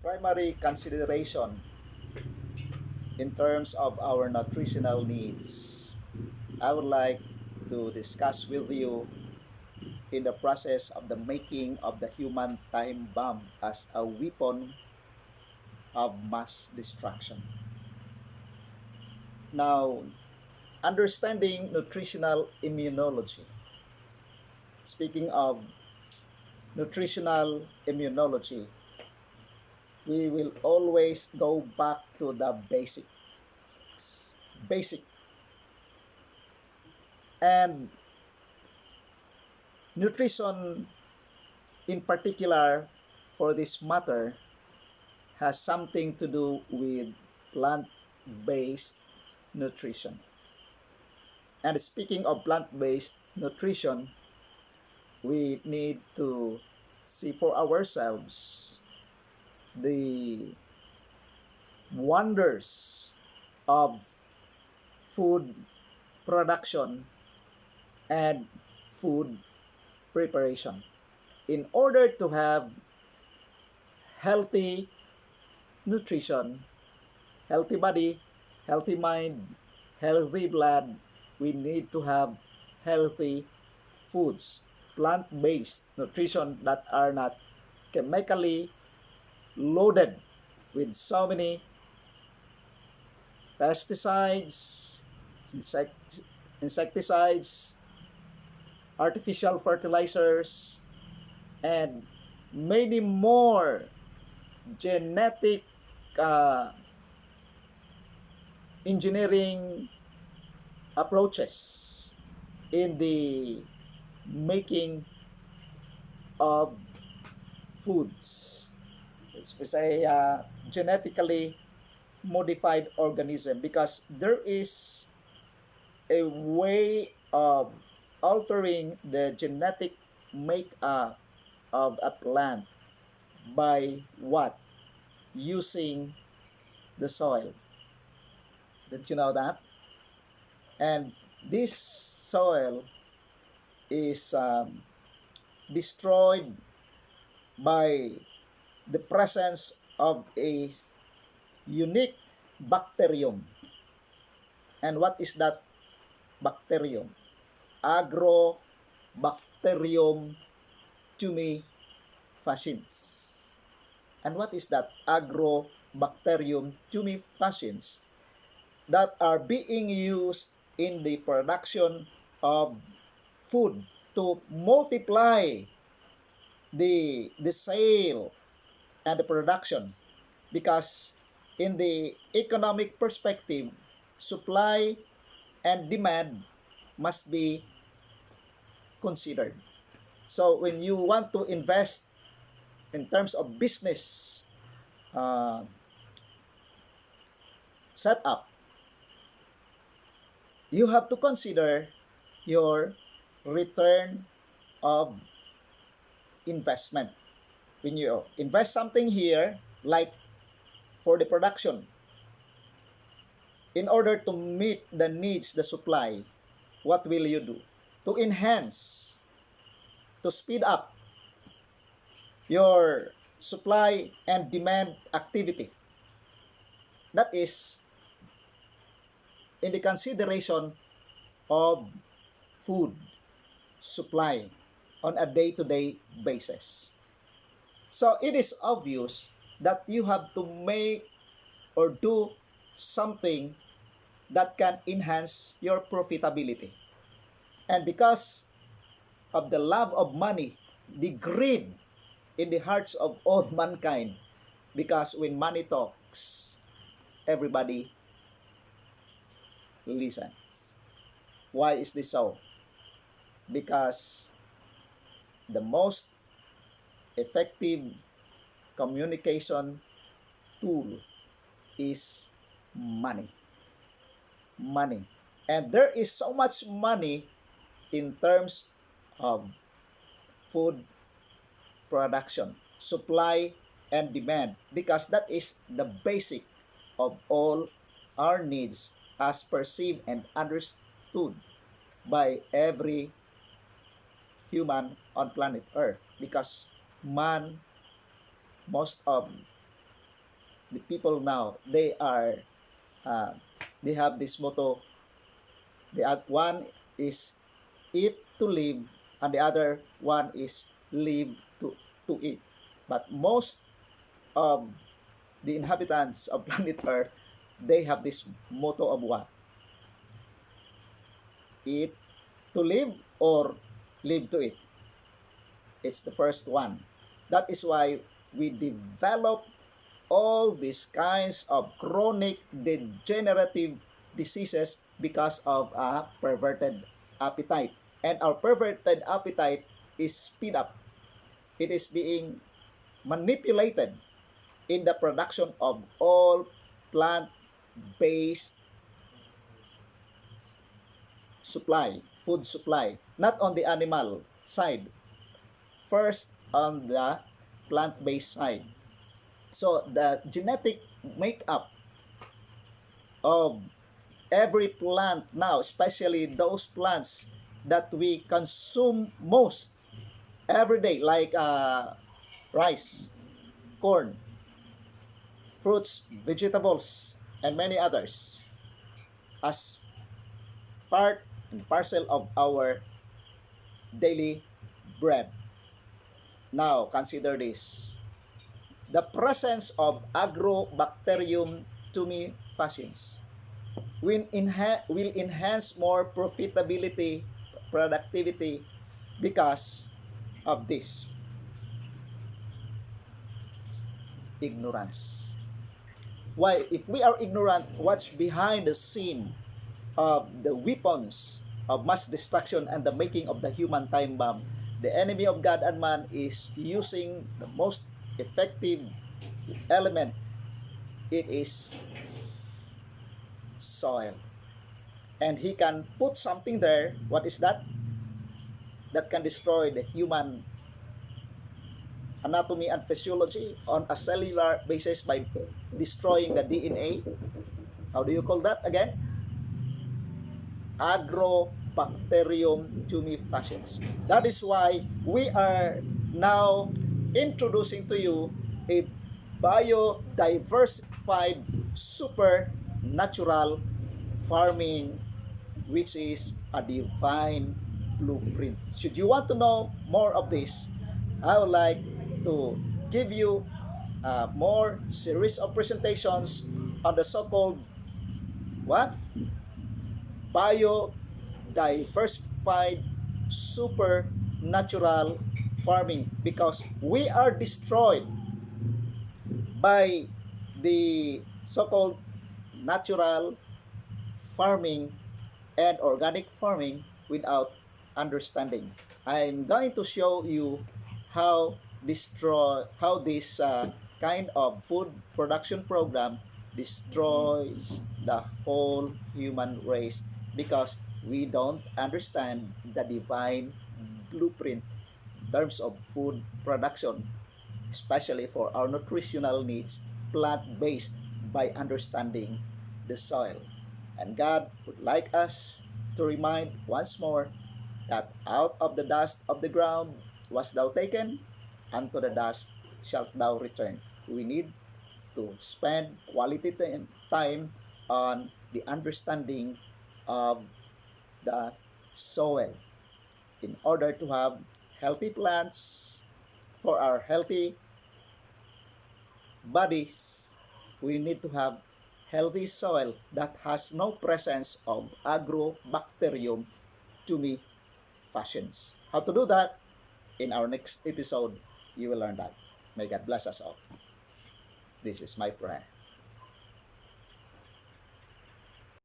primary consideration in terms of our nutritional needs, I would like to discuss with you in the process of the making of the human time bomb as a weapon of mass destruction. Now, understanding nutritional immunology. Speaking of nutritional immunology, we will always go back to the basics. Basic. And nutrition in particular for this matter has something to do with plant-based nutrition. And speaking of plant-based nutrition, we need to see for ourselves the wonders of food production and food preparation. In order to have healthy nutrition, healthy body, healthy mind, healthy blood, we need to have healthy foods, plant-based nutrition that are not chemically loaded with so many pesticides, insecticides, artificial fertilizers, and many more genetic uh, engineering approaches in the making of foods. It's a genetically modified organism because there is a way of altering the genetic makeup of a plant by what? Using the soil. Did you know that? And this soil is destroyed by the presence of a unique bacterium. And what is that bacterium? Agrobacterium tumefaciens. And what is that Agrobacterium tumefaciens? That are being used in the production of food to multiply the sale and the production, because in the economic perspective, supply and demand must be considered. So when you want to invest in terms of business setup, you have to consider your return of investment. When you invest something here, like for the production, in order to meet the needs, the supply, what will you do? To enhance, to speed up your supply and demand activity. That is in the consideration of food supply on a day-to-day basis. So it is obvious that you have to make or do something that can enhance your profitability. And because of the love of money, the greed in the hearts of all mankind, because when money talks, everybody listens. Why is this so? Because the most effective communication tool is money. Money. And there is so much money in terms of food production, supply and demand, because that is the basic of all our needs as perceived and understood by every human on planet Earth, because man, most of the people now, uh, they have this motto. One is eat to live, and the other one is live to eat. But most of the inhabitants of planet Earth, they have this motto of what? Eat to live or live to eat. It's the first one. That is why we develop all these kinds of chronic degenerative diseases because of a perverted appetite. And our perverted appetite is speed up. It is being manipulated in the production of all plant-based food supply, not on the animal side, first on the plant-based side. So the genetic makeup of every plant now, especially those plants that we consume most every day, like rice, corn, fruits, vegetables, and many others, as part and parcel of our daily bread. Now, consider this. The presence of Agrobacterium tumefaciens will enhance more profitability, productivity because of this ignorance. Why? If we are ignorant, what's behind the scene of the weapons of mass destruction and the making of the human time bomb? The enemy of God and man is using the most effective element. It is soil. And he can put something there. What is that? That can destroy the human anatomy and physiology on a cellular basis by destroying the DNA. How do you call that again? Agrobacterium tumefaciens. That is why we are now introducing to you a biodiversified supernatural farming, which is a divine blueprint. Should you want to know more of this, I would like to give you more series of presentations on the so-called what? Biodiversified supernatural farming, because we are destroyed by the so-called natural farming and organic farming without understanding. I'm going to show you how this kind of food production program destroys the whole human race because we don't understand the divine blueprint in terms of food production, especially for our nutritional needs, plant-based, by understanding the soil. And God would like us to remind once more that out of the dust of the ground was thou taken, unto the dust shalt thou return. We need to spend quality time on the understanding of the soil in order to have healthy plants for our healthy bodies. We need to have healthy soil that has no presence of Agrobacterium tumefaciens. How to do that? In our next episode, you will learn that. May God bless us all. This is my prayer.